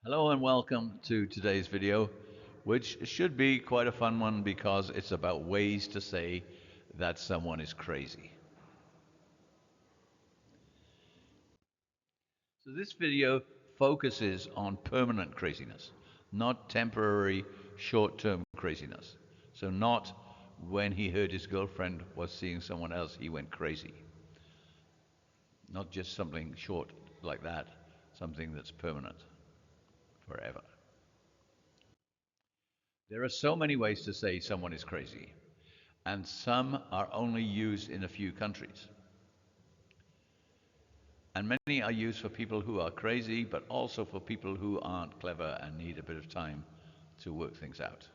Hello and welcome to today's video, which should be quite a fun one because it's about ways to say that someone is crazy. So this video focuses on permanent craziness, not temporary short-term craziness. So not when he heard his girlfriend was seeing someone else, he went crazy. Not just something short like that, something that's permanent, forever. There are so many ways to say someone is crazy, and some are only used in a few countries. And many are used for people who are crazy, but also for people who aren't clever and need a bit of time to work things out.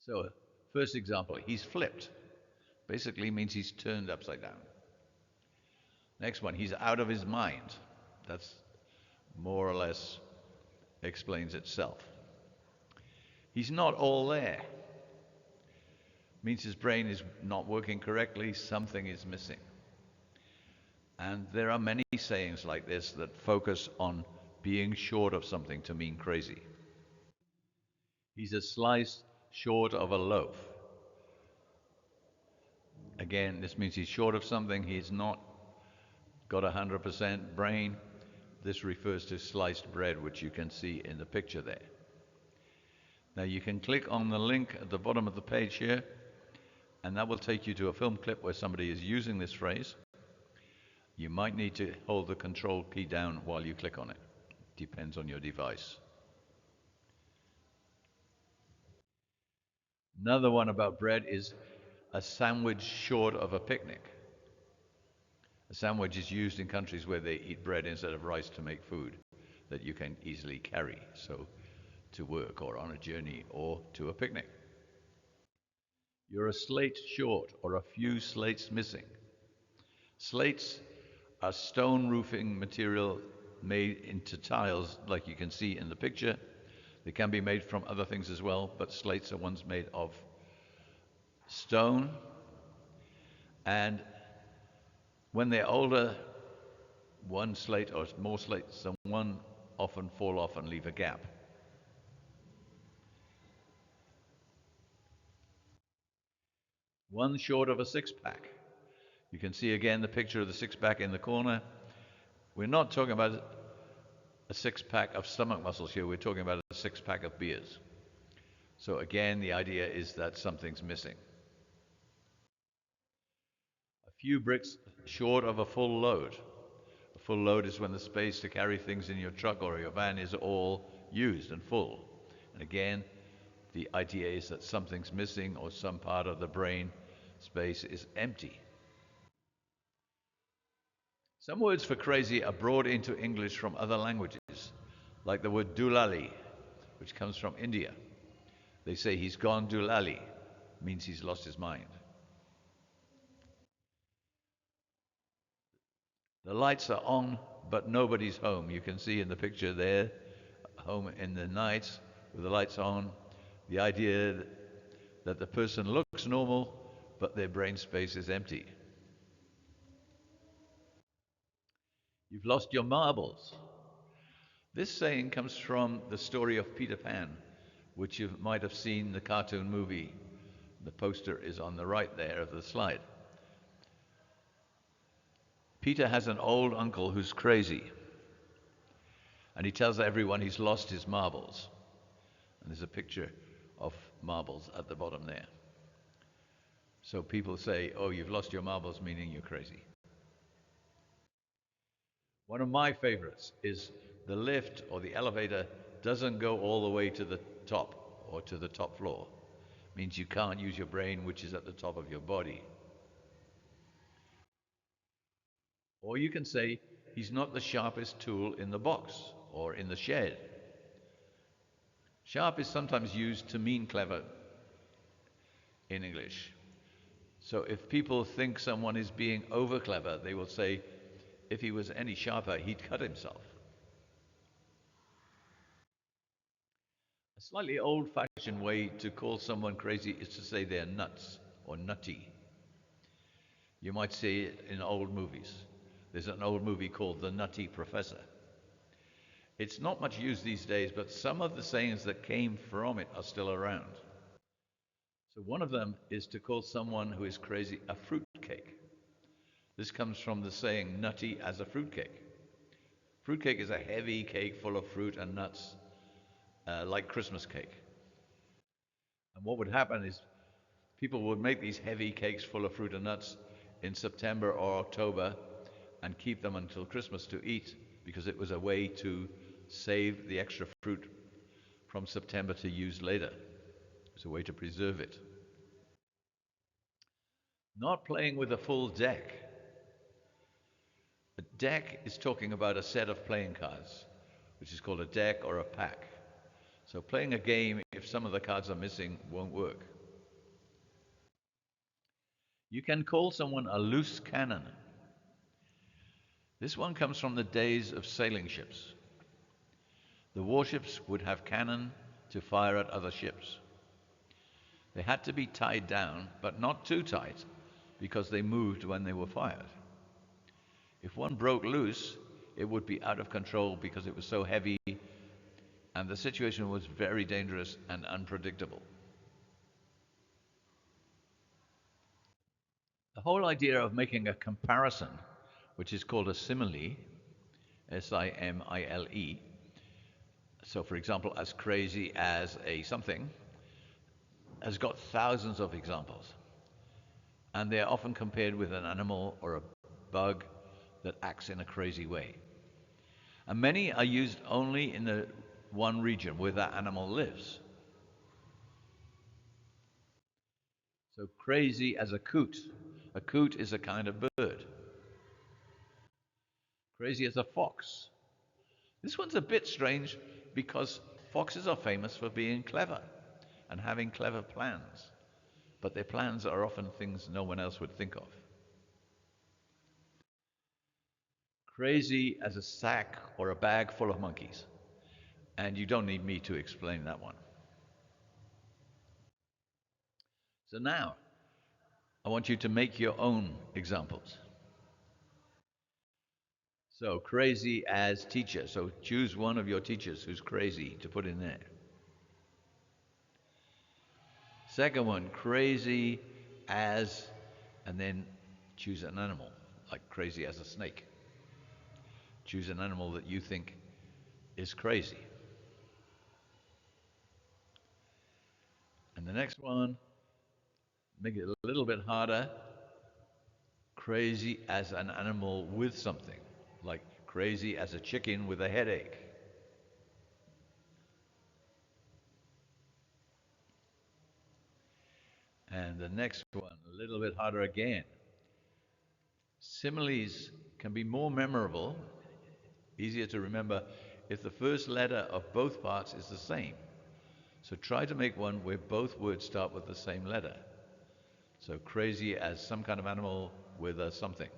So, first example, he's flipped. Basically means he's turned upside down. Next one, he's out of his mind. That's more or less explains itself. He's not all there. Means his brain is not working correctly, something is missing. And there are many sayings like this that focus on being short of something to mean crazy. He's a slice short of a loaf. Again, this means he's short of something, he's not got 100% brain. This refers to sliced bread, which you can see in the picture there. Now you can click on the link at the bottom of the page here, and that will take you to a film clip where somebody is using this phrase. You might need to hold the control key down while you click on it. Depends on your device. Another one about bread is a sandwich short of a picnic. A sandwich is used in countries where they eat bread instead of rice to make food that you can easily carry, so to work or on a journey or to a picnic. You're a slate short or a few slates missing. Slates are stone roofing material made into tiles like you can see in the picture. They can be made from other things as well, but slates are ones made of stone, and when they're older, one slate or more slates than one often fall off and leave a gap. One short of a six-pack. You can see again the picture of the six-pack in the corner. We're not talking about a six-pack of stomach muscles here, we're talking about a six-pack of beers. So again, the idea is that something's missing. A few bricks short of a full load. A full load is when the space to carry things in your truck or your van is all used and full. And again, the idea is that something's missing or some part of the brain space is empty. Some words for crazy are brought into English from other languages, like the word doolally, which comes from India. They say he's gone doolally, means he's lost his mind. The lights are on, but nobody's home. You can see in the picture there, home in the night with the lights on. The idea that the person looks normal, but their brain space is empty. You've lost your marbles. This saying comes from the story of Peter Pan, which you might have seen the cartoon movie. The poster is on the right there of the slide. Peter has an old uncle who's crazy, and he tells everyone he's lost his marbles. And there's a picture of marbles at the bottom there. So people say, oh, you've lost your marbles, meaning you're crazy. One of my favorites is the lift or the elevator doesn't go all the way to the top or to the top floor. It means you can't use your brain, which is at the top of your body. Or you can say, he's not the sharpest tool in the box or in the shed. Sharp is sometimes used to mean clever in English. So if people think someone is being over clever, they will say, if he was any sharper, he'd cut himself. A slightly old-fashioned way to call someone crazy is to say they're nuts or nutty. You might see it in old movies. There's an old movie called The Nutty Professor. It's not much used these days, but some of the sayings that came from it are still around. So one of them is to call someone who is crazy a fruitcake. This comes from the saying, nutty as a fruitcake. Fruitcake is a heavy cake full of fruit and nuts, like Christmas cake. And what would happen is people would make these heavy cakes full of fruit and nuts in September or October and keep them until Christmas to eat, because it was a way to save the extra fruit from September to use later. It's a way to preserve it. Not playing with a full deck. A deck is talking about a set of playing cards, which is called a deck or a pack. So playing a game, if some of the cards are missing, won't work. You can call someone a loose cannon. This one comes from the days of sailing ships. The warships would have cannon to fire at other ships. They had to be tied down, but not too tight, because they moved when they were fired. If one broke loose, it would be out of control because it was so heavy, and the situation was very dangerous and unpredictable. The whole idea of making a comparison, which is called a simile, S-I-M-I-L-E, so for example, as crazy as a something, has got thousands of examples. And they are often compared with an animal or a bug that acts in a crazy way. And many are used only in the one region where that animal lives. So crazy as a coot. A coot is a kind of bird. Crazy as a fox. This one's a bit strange because foxes are famous for being clever and having clever plans. But their plans are often things no one else would think of. Crazy as a sack or a bag full of monkeys. And you don't need me to explain that one. So now, I want you to make your own examples. So, crazy as teacher. So, choose one of your teachers who's crazy to put in there. Second one, crazy as, and then choose an animal, like crazy as a snake. Choose an animal that you think is crazy. And the next one, make it a little bit harder. Crazy as an animal with something, like crazy as a chicken with a headache. And the next one, a little bit harder again. Similes can be more memorable, easier to remember, if the first letter of both parts is the same. So try to make one where both words start with the same letter. So crazy as some kind of animal with a something.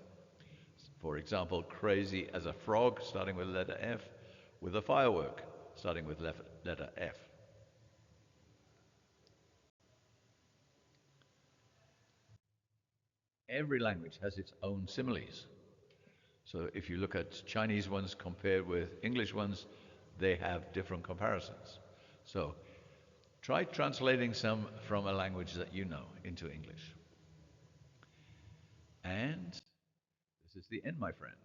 For example, crazy as a frog, starting with letter F, with a firework, starting with letter F. Every language has its own similes. So if you look at Chinese ones compared with English ones, they have different comparisons. So try translating some from a language that you know into English. And this is the end, my friend.